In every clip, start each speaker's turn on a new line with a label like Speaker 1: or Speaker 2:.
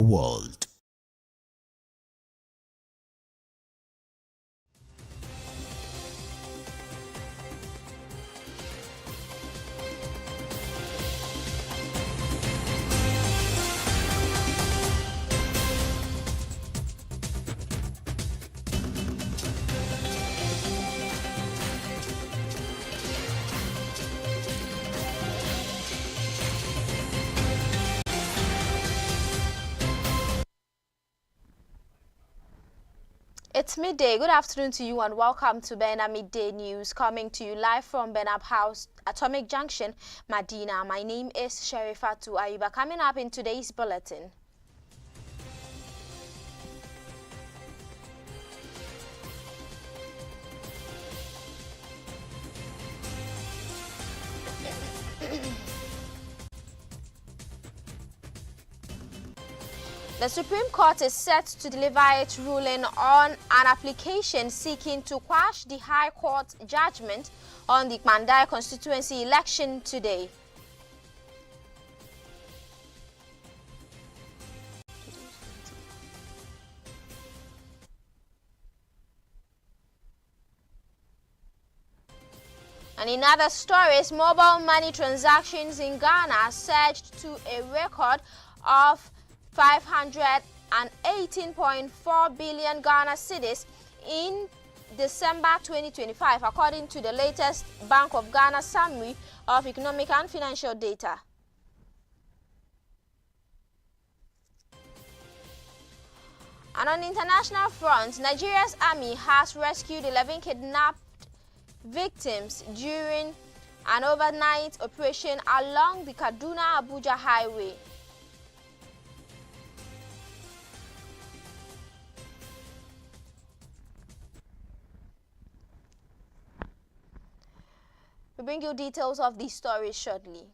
Speaker 1: World.
Speaker 2: It's midday. Good afternoon to you and welcome to Bena Midday News, coming to you live from Benab House, Atomic Junction, Medina. My name is Sherifatu Ayuba. Coming up in today's bulletin. The Supreme Court is set to deliver its ruling on an application seeking to quash the High Court judgment on the Mandai constituency election today. And in other stories, mobile money transactions in Ghana surged to a record of 518.4 billion Ghana cedis in December 2025, according to the latest Bank of Ghana summary of economic and financial data. And on the international front, Nigeria's army has rescued 11 kidnapped victims during an overnight operation along the Kaduna-Abuja highway. We'll bring you details of these stories shortly.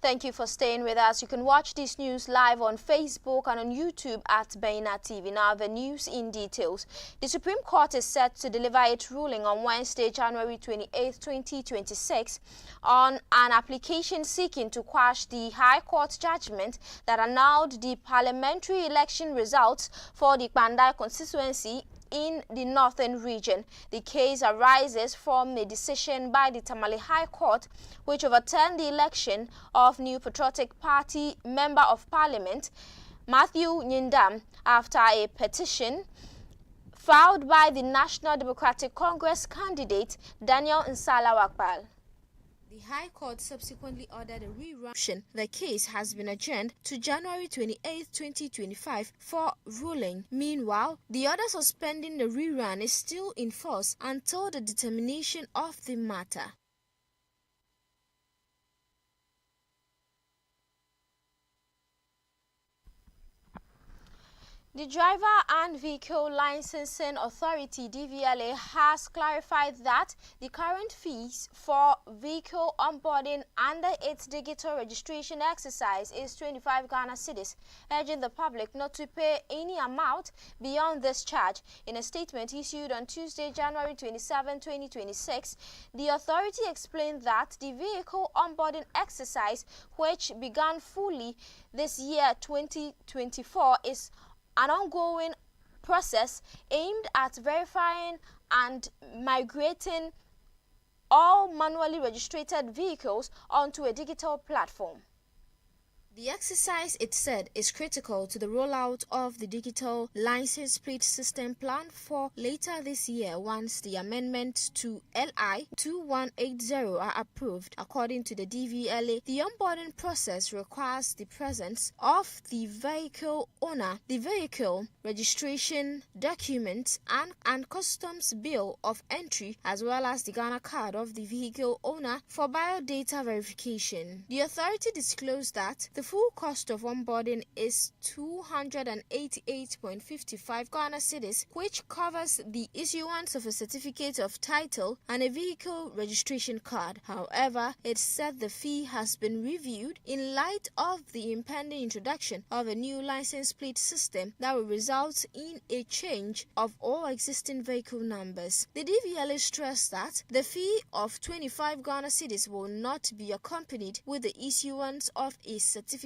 Speaker 2: Thank you for staying with us. You can watch this news live on Facebook and on YouTube at Baina TV. Now the news in details. The Supreme Court is set to deliver its ruling on Wednesday, January 28, 2026 on an application seeking to quash the High Court judgment that annulled the parliamentary election results for the Mandai constituency in the northern region. The case arises from a decision by the Tamale High Court which overturned the election of New Patriotic Party Member of Parliament Matthew Nyindam after a petition filed by the National Democratic Congress candidate Daniel Nsala Wakpal. The High Court subsequently ordered a rerun. The case has been adjourned to January 28, 2025 for ruling. Meanwhile, the order suspending the rerun is still in force until the determination of the matter. The Driver and Vehicle Licensing Authority (DVLA) has clarified that the current fees for vehicle onboarding under its digital registration exercise is 25 Ghana cedis, urging the public not to pay any amount beyond this charge. In a statement issued on Tuesday, January 27, 2026, the authority explained that the vehicle onboarding exercise, which began fully this year 2024, is an ongoing process aimed at verifying and migrating all manually registered vehicles onto a digital platform. The exercise, it said, is critical to the rollout of the digital license plate system planned for later this year once the amendments to LI 2180 are approved. According to the DVLA, the onboarding process requires the presence of the vehicle owner, the vehicle registration document and customs bill of entry, as well as the Ghana card of the vehicle owner for biodata verification. The authority disclosed that the full cost of onboarding is 288.55 Ghana cedis, which covers the issuance of a certificate of title and a vehicle registration card. However, it said the fee has been reviewed in light of the impending introduction of a new license plate system that will result in a change of all existing vehicle numbers. The DVLA stressed that the fee of 25 Ghana cedis will not be accompanied with the issuance of a certificate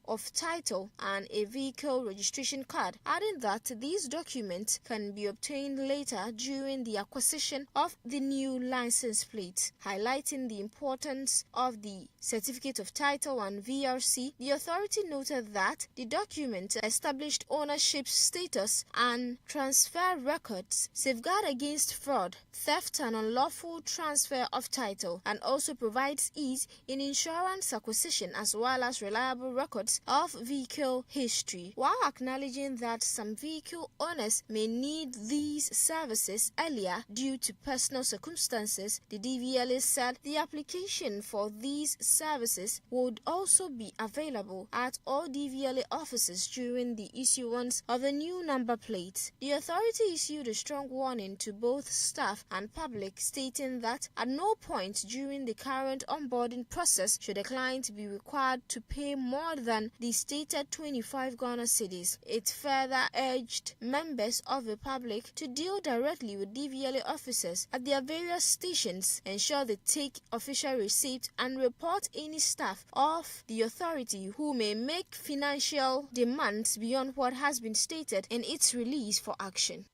Speaker 2: of title and a vehicle registration card, adding that these documents can be obtained later during the acquisition of the new license plate. Highlighting the importance of the certificate of title and VRC, the authority noted that the document established ownership status and transfer records, safeguard against fraud, theft and unlawful transfer of title, and also provides ease in insurance acquisition as well as reliable records of vehicle history. While acknowledging that some vehicle owners may need these services earlier due to personal circumstances, the DVLA said the application for these services would also be available at all DVLA offices during the issuance of a new number plate. The authority issued a strong warning to both staff and public, stating that at no point during the current onboarding process should a client be required to pay more than the stated 25 Ghana cedis. It further urged members of the public to deal directly with DVLA officers at their various stations, ensure they take official receipt, and report any staff of the authority who may make financial demands beyond what has been stated in its release for action.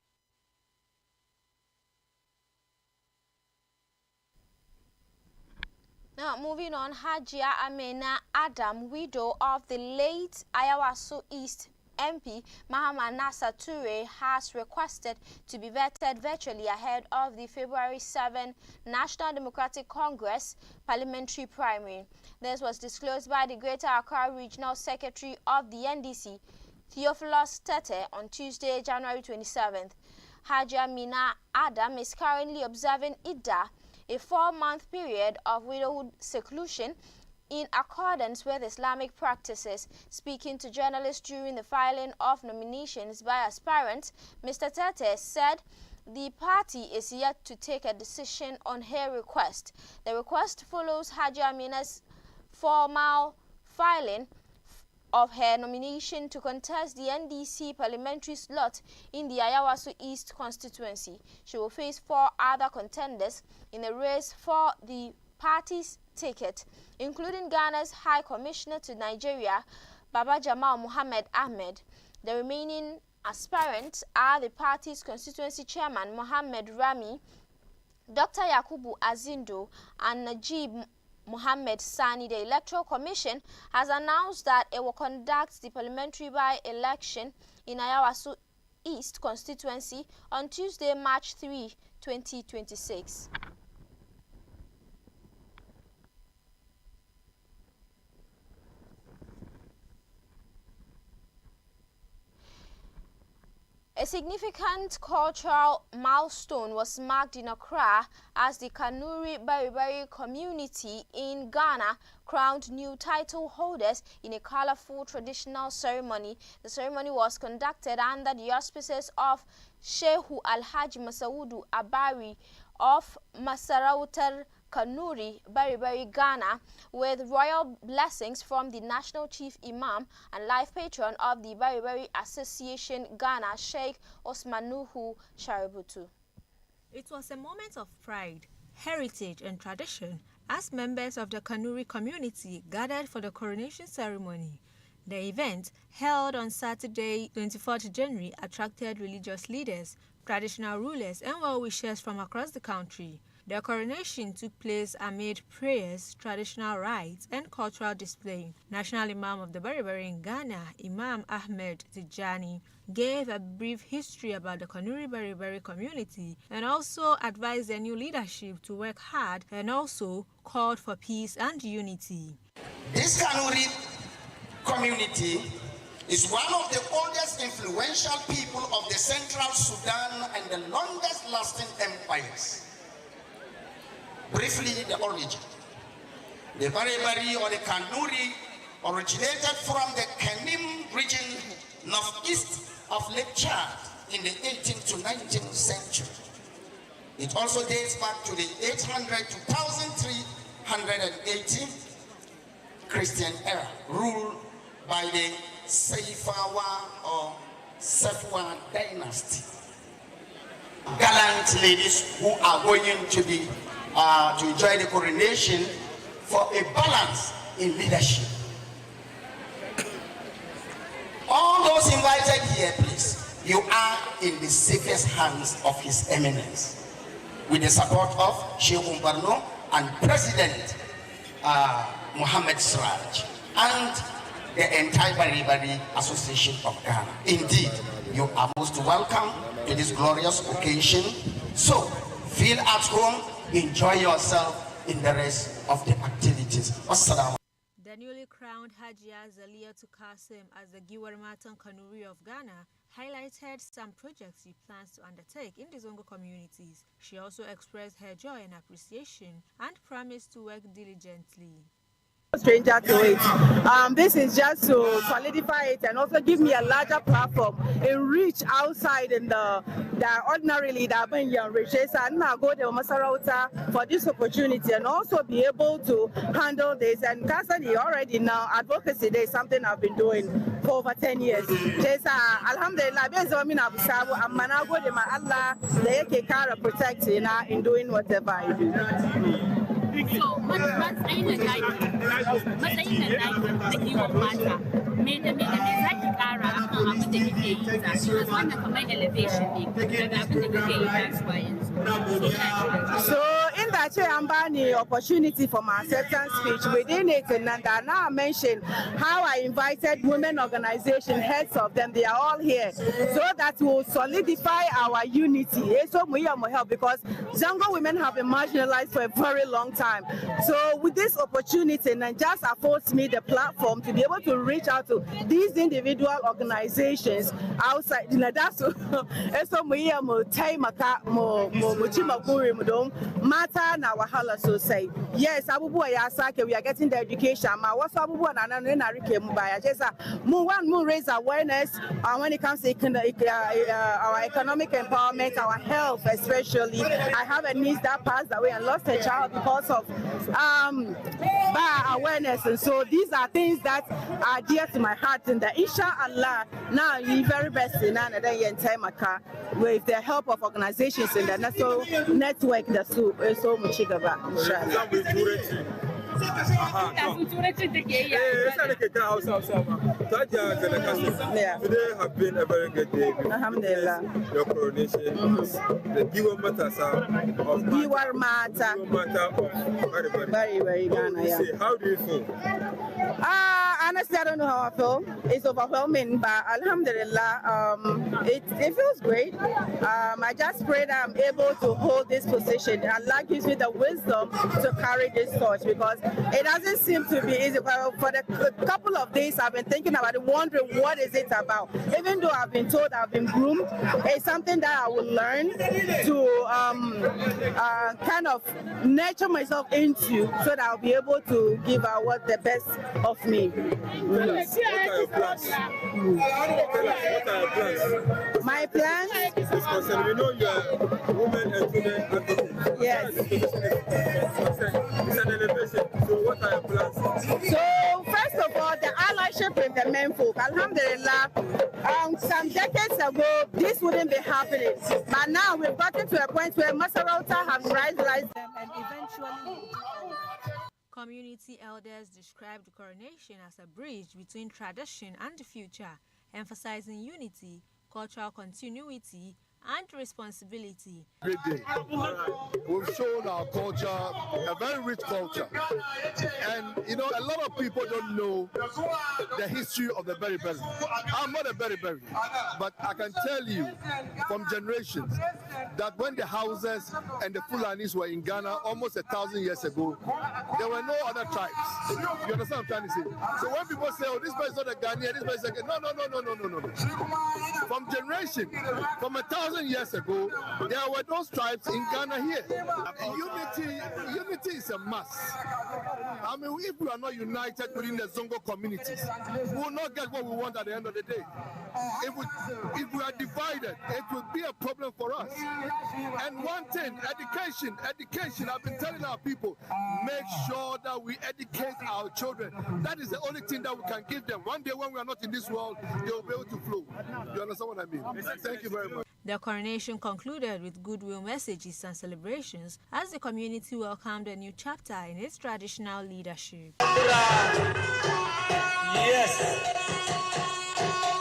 Speaker 2: Now, moving on, Hajia Amina Adam, widow of the late Ayawaso East MP Mahama Nasa Ture, has requested to be vetted virtually ahead of the February 7 National Democratic Congress parliamentary primary. This was disclosed by the Greater Accra Regional Secretary of the NDC, Theophilus Tete, on Tuesday, January 27th. Hajia Amina Adam is currently observing Idda, a 4-month period of widowhood seclusion in accordance with Islamic practices. Speaking to journalists during the filing of nominations by aspirants, Mr. Tete said the party is yet to take a decision on her request. The request follows Hajia Amina's formal filing of her nomination to contest the NDC parliamentary slot in the Ayawaso East constituency. She will face 4 other contenders in the race for the party's ticket, including Ghana's High Commissioner to Nigeria, Baba Jamal Mohammed Ahmed. The remaining aspirants are the party's constituency chairman, Mohammed Rami, Dr. Yakubu Azindo, and Najib Mohammed Sani. The Electoral Commission has announced that it will conduct the parliamentary by-election in Ayawaso East constituency on Tuesday, March 3, 2026. A significant cultural milestone was marked in Accra as the Kanuri Baribari community in Ghana crowned new title holders in a colorful traditional ceremony. The ceremony was conducted under the auspices of Shehu Alhaji Masaudu Abari of Masarautar Kanuri, Baribari, Ghana, with royal blessings from the National Chief Imam and life patron of the Baribari Association Ghana, Sheikh Osmanuhu Shaributu.
Speaker 1: It was a moment of pride, heritage and tradition as members of the Kanuri community gathered for the coronation ceremony. The event, held on Saturday, 24th January, attracted religious leaders, traditional rulers and well-wishers from across the country. The coronation took place amid prayers, traditional rites, and cultural display. National Imam of the Baribari in Ghana, Imam Ahmed Tijani, gave a brief history about the Kanuri Baribari community and also advised the new leadership to work hard and also called for peace and unity.
Speaker 3: This Kanuri community is one of the oldest influential people of the Central Sudan and the longest lasting empires. Briefly, the origin. The Baribari or the Kanuri originated from the Kanim region northeast of Lake Chad in the 18th to 19th century. It also dates back to the 800 to 1380 Christian era, ruled by the Saifawa or Safwa dynasty. Gallant ladies who are going to be to enjoy the coronation for a balance in leadership. All those invited here, please, you are in the safest hands of His Eminence, with the support of Sheikh Umbarno and President Mohammed Siraj and the entire Bari Association of Ghana. Indeed, you are most welcome to this glorious occasion. So, feel at home, enjoy yourself in the rest of the activities. Wassalamu.
Speaker 1: The newly crowned Hajia Zalia Atakaice as the Giwarmatan Kanuri of Ghana highlighted some projects she plans to undertake in the Zongo communities. She also expressed her joy and appreciation and promised to work diligently.
Speaker 4: Stranger to it. This is just to solidify it and also give me a larger platform and reach outside in the ordinarily that when you're rich. And now go to Masarauta for this opportunity and also be able to handle this. And Kasani already now advocacy is something I've been doing for over 10 years. Alhamdulillah, I'm manago de ma Allah the kara protect in doing whatever I do.
Speaker 5: So, matsayin da kiwon mata, me da zaki kara akan abin da kike yi ta, because wannan kamar elevation ne daga abin da kike yi ta zuwa yanzu.
Speaker 4: So, in that I'm the opportunity for my acceptance speech within it, and now I mentioned how I invited women organization heads of them. They are all here, so that will solidify our unity. So we are help because Zango women have been marginalized for a very long time. So with this opportunity, and just affords me the platform to be able to reach out to these individual organizations outside. That's so we are Mata na wahala so say yes abubu ya sake we are getting the education ma what's abubu na rike mubaya just one raise awareness when it comes to our economic empowerment, our health especially. I have a niece that passed away and lost a child because of awareness, and so these are things that are dear to my heart, and that inshallah now the very best in with the help of organizations in the national network that so much about inshallah.
Speaker 6: Yeah. Today have been a very good day.
Speaker 4: Alhamdulillah.
Speaker 6: Your coronation, the
Speaker 4: Giwar Mata. Very Ghana. Yeah.
Speaker 6: How do you feel?
Speaker 4: Honestly, I don't know how I feel. It's overwhelming, but alhamdulillah, it feels great. I just pray that I'm able to hold this position. Allah gives me the wisdom to carry this torch, because it doesn't seem to be easy. For the couple of days, I've been thinking about it, wondering what is it about. Even though I've been told I've been groomed, it's something that I will learn to kind of nurture myself into, so that I'll be able to give out what the best of me.
Speaker 6: What are your plans?
Speaker 4: My plans?
Speaker 6: Because we know you are women and children advocates.
Speaker 4: Yes.
Speaker 6: It's an elevation. So what are your plans?
Speaker 4: So first of all, the allyship with the men folk. Alhamdulillah, some decades ago, this wouldn't be happening. But now we've gotten to a point where Masarauta have radicalized them and eventually...
Speaker 1: Community elders described the coronation as a bridge between tradition and the future, emphasizing unity, cultural continuity, and responsibility.
Speaker 7: Great day. We've shown our culture, a very rich culture. And you know, a lot of people don't know the history of the Berry. I'm not a Berry, but I can tell you from generations that when the Hausas and the Fulanis were in Ghana almost 1,000 years ago, there were no other tribes. You understand what I'm trying to say? So when people say, oh, this person is not a Ghanaian, this person is a... No. From generation, from 1,000 1,000 years ago, there were those tribes in Ghana here. Unity is a must. I mean, if we are not united within the Zongo communities, we will not get what we want at the end of the day. If we are divided, it will be a problem for us. And one thing, education, I've been telling our people, make sure that we educate our children. That is the only thing that we can give them. One day when we are not in this world, they will be able to flow. You understand what I mean? Thank you very much.
Speaker 1: The coronation concluded with goodwill messages and celebrations as the community welcomed a new chapter in its traditional leadership.
Speaker 6: Yes,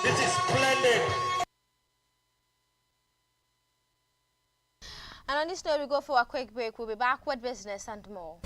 Speaker 6: this is splendid.
Speaker 2: And on this note, we go for a quick break. We'll be back with business and more.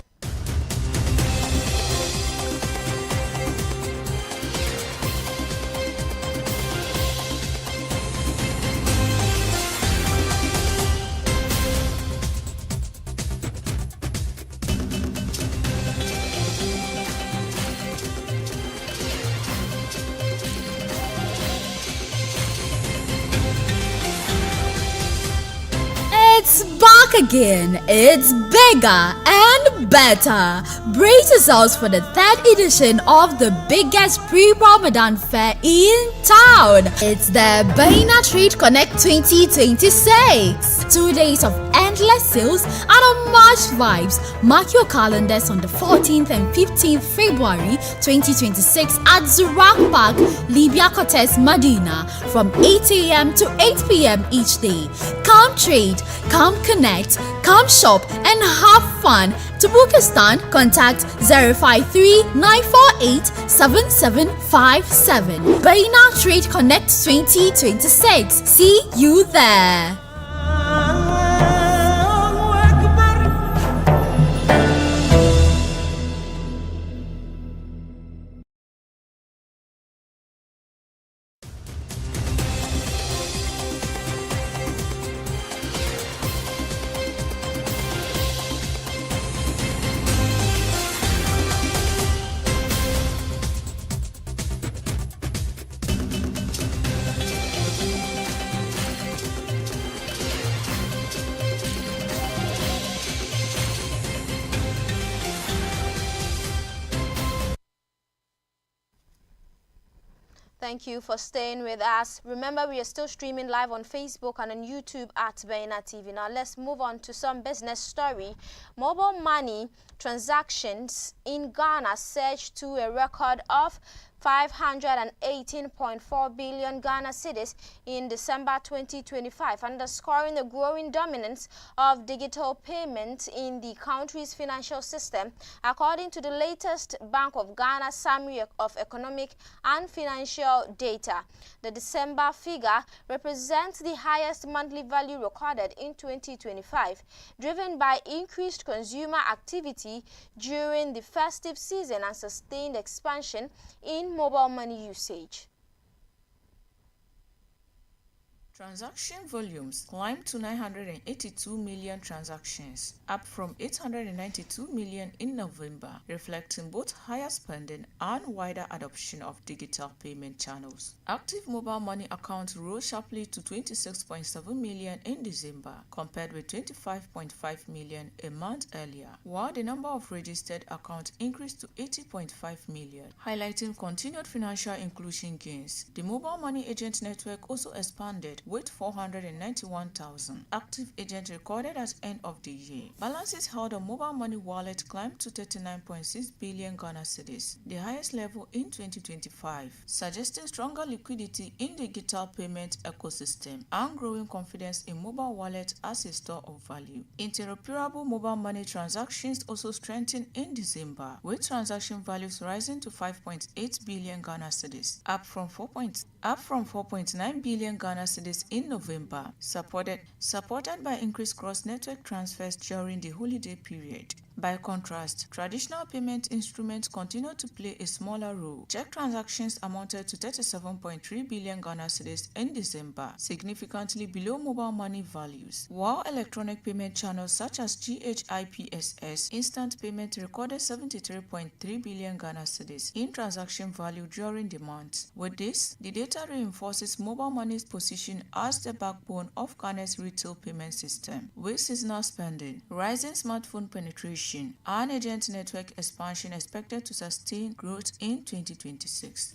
Speaker 8: It's back again. It's bigger and better. Brace yourselves for the third edition of the biggest pre-Ramadan fair in town. It's the Baina Trade Connect 2026. 2 days of endless sales and unmatched vibes. Mark your calendars on the 14th and 15th February 2026 at Zurak Park, Libya Cortez, Medina from 8 a.m. to 8 p.m. each day. Come trade, come connect, come shop and have fun. To book a stand, contact 053-948-7757. Baina Trade Connect 2026. See you there.
Speaker 2: Thank you for staying with us. Remember, we are still streaming live on Facebook and on YouTube at Baina TV. Now, let's move on to some business story. Mobile money transactions in Ghana surged to a record of 518.4 billion Ghana cedis in December 2025, underscoring the growing dominance of digital payment in the country's financial system, according to the latest Bank of Ghana summary of economic and financial data. The December figure represents the highest monthly value recorded in 2025, driven by increased consumer activity during the festive season and sustained expansion in mobile money usage.
Speaker 9: Transaction volumes climbed to 982 million transactions, up from 892 million in November, reflecting both higher spending and wider adoption of digital payment channels. Active mobile money accounts rose sharply to 26.7 million in December, compared with 25.5 million a month earlier, while the number of registered accounts increased to 80.5 million, highlighting continued financial inclusion gains. The mobile money agent network also expanded, with 491,000 active agents recorded at end of the year. Balances held on mobile money wallet climbed to 39.6 billion Ghana cedis, the highest level in 2025, suggesting stronger liquidity in the digital payment ecosystem and growing confidence in mobile wallet as a store of value. Interoperable mobile money transactions also strengthened in December, with transaction values rising to 5.8 billion Ghana cedis, up from 4.9 billion Ghana cedis in November, supported by increased cross-network transfers during the holiday period. By contrast, traditional payment instruments continue to play a smaller role. Check transactions amounted to 37.3 billion Ghana cedis in December, significantly below mobile money values, while electronic payment channels such as GHIPSS instant payment recorded 73.3 billion Ghana cedis in transaction value during the month. With this, the data reinforces mobile money's position as the backbone of Ghana's retail payment system, with seasonal spending, rising smartphone penetration, and agent network expansion expected to sustain growth in 2026.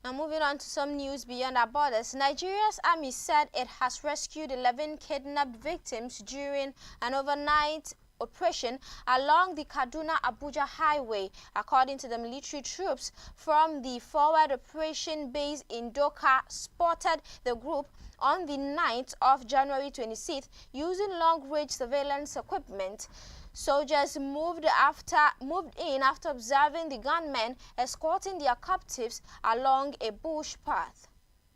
Speaker 2: Now moving on to some news beyond our borders, Nigeria's army said it has rescued 11 kidnapped victims during an overnight operation along the Kaduna-Abuja highway, according to the military troops from the forward operation base in Doka spotted the group on the 9th of January 26th using long-range surveillance equipment. Soldiers moved in after observing the gunmen escorting their captives along a bush path.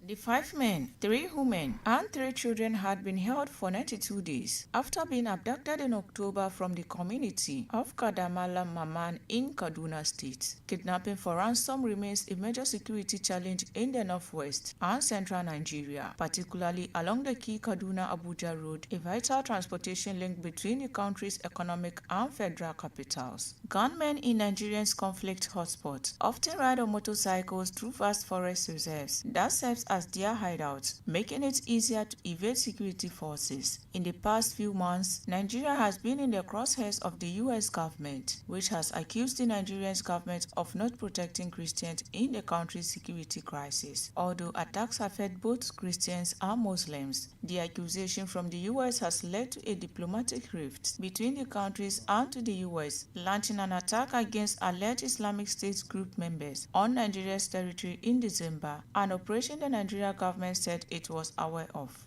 Speaker 9: The 5 men, 3 women, and 3 children had been held for 92 days after being abducted in October from the community of Kadamala Maman in Kaduna State. Kidnapping for ransom remains a major security challenge in the northwest and central Nigeria, particularly along the key Kaduna-Abuja road, a vital transportation link between the country's economic and federal capitals. Gunmen in Nigeria's conflict hotspots often ride on motorcycles through vast forest reserves that serves as their hideouts, making it easier to evade security forces. In the past few months, Nigeria has been in the crosshairs of the U.S. government, which has accused the Nigerian government of not protecting Christians in the country's security crisis. Although attacks affect both Christians and Muslims, the accusation from the U.S. has led to a diplomatic rift between the countries and to the U.S. launching an attack against alleged Islamic State group members on Nigeria's territory in December, an operation the Nigeria government said it was aware of.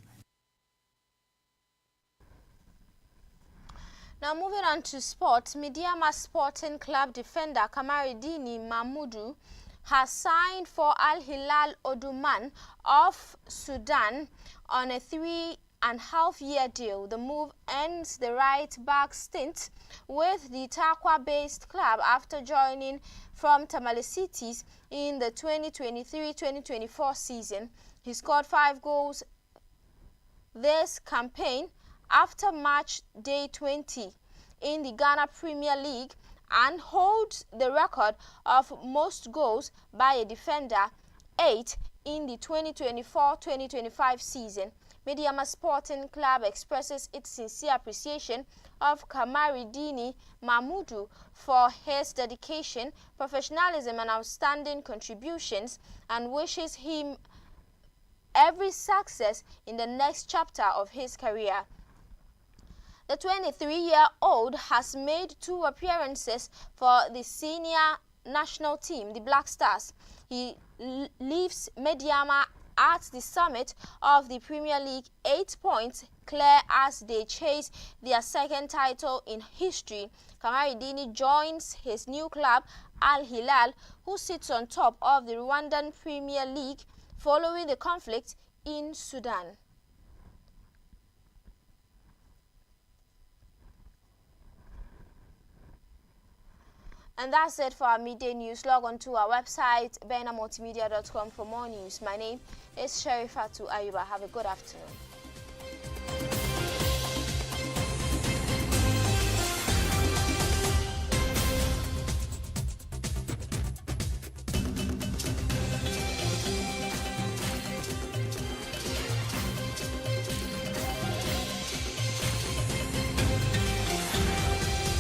Speaker 2: Now moving on to sports, Midiama Sporting Club defender Kamaridini Mahmudu has signed for Al Hilal Omdurman of Sudan on a 3.5-year deal. The move ends the right-back stint with the Tarkwa-based club after joining from Tamale Cities in the 2023-2024 season. He scored 5 goals this campaign after match day 20 in the Ghana Premier League and holds the record of most goals by a defender, 8 in the 2024-2025 season. Midiama Sporting Club expresses its sincere appreciation of Kamaridini Mahmudu for his dedication, professionalism and outstanding contributions and wishes him every success in the next chapter of his career. The 23-year-old has made 2 appearances for the senior national team, the Black Stars. He leaves Midiama at the summit of the Premier League 8 points clear as they chase their 2nd title in history. Kamaridini joins his new club Al Hilal, who sits on top of the Rwandan Premier League following the conflict in Sudan. And that's it for our midday news. Log on to our website, benamultimedia.com for more news. My name is Sherifatu Ayuba. Have a good afternoon.